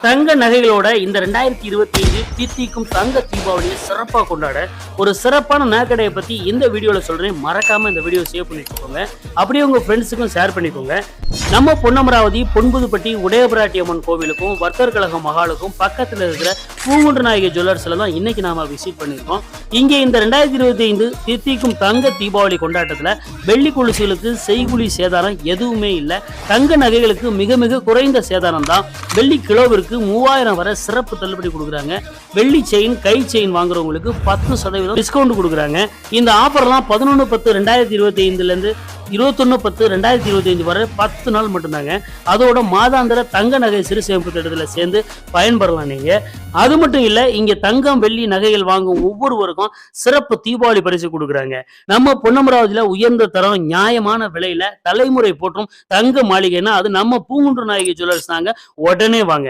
தங்க நகைகளோட இந்த 2025 தித்திக்கும் தங்க தீபாவளியை சிறப்பா கொண்டாட ஒரு சிறப்பான நகைக்கடையை பத்தி இந்த வீடியோல சொல்றேன். மறக்காம இந்த வீடியோ சேவ் பண்ணிக்கோங்க. அப்படியே உங்க ஃப்ரெண்ட்ஸுக்கும் ஷேர் பண்ணிக்கோங்க. நம்ம பொன்னமராவதி பொன்புதுப்பட்டி உடையபிராட்டி அம்மன் கோவிலுக்கும் வர்த்தர் கழக மகாலுக்கும் பக்கத்துல இருக்கிற பூங்குன்ற நாயகி ஜுவல்லர்ஸ்ல தான் இன்னைக்கு நாம விசிட் பண்ணிருக்கோம். இங்க இந்த 2025 தித்திக்கும் தங்க தீபாவளி கொண்டாட்டத்துல வெள்ளி கொலுசுகளுக்கு செய்கூலி சேதாரம் எதுவுமே இல்லை. தங்க நகைகளுக்கு மிக மிக குறைந்த சேதாரம் தான். வெள்ளி கிலோவிற்கு 3000 வரை சிறப்பு தள்ளுபடி கொடுக்குறாங்க. வெள்ளி செயின் கை செயின் வாங்குறவங்களுக்கு 10% டிஸ்கவுண்ட் கொடுக்குறாங்க. இந்த ஆஃபர்லாம் 11/10/2025 இருந்து 21/10/2025 வரை 10 நாள் மட்டும்தாங்க. அதோட மாதாந்திர தங்க நகை சிறு சேமிப்பு திட்டத்தில் சேர்ந்து பயன்பெறலாம் நீங்க. அது மட்டும் இல்ல, இங்க தங்கம் வெள்ளி நகைகள் வாங்கும் ஒவ்வொருவருக்கும் சிறப்பு தீபாவளி பரிசு கொடுக்குறாங்க. நம்ம பொன்னமராவதியில உயர்ந்த தரம் நியாயமான விலையில தலைமுறை போற்றும் தங்க மாளிகைன்னா அது நம்ம பூங்குன்ற நாயகி ஜுவல்லர்ஸ் தாங்க. உடனே வாங்க.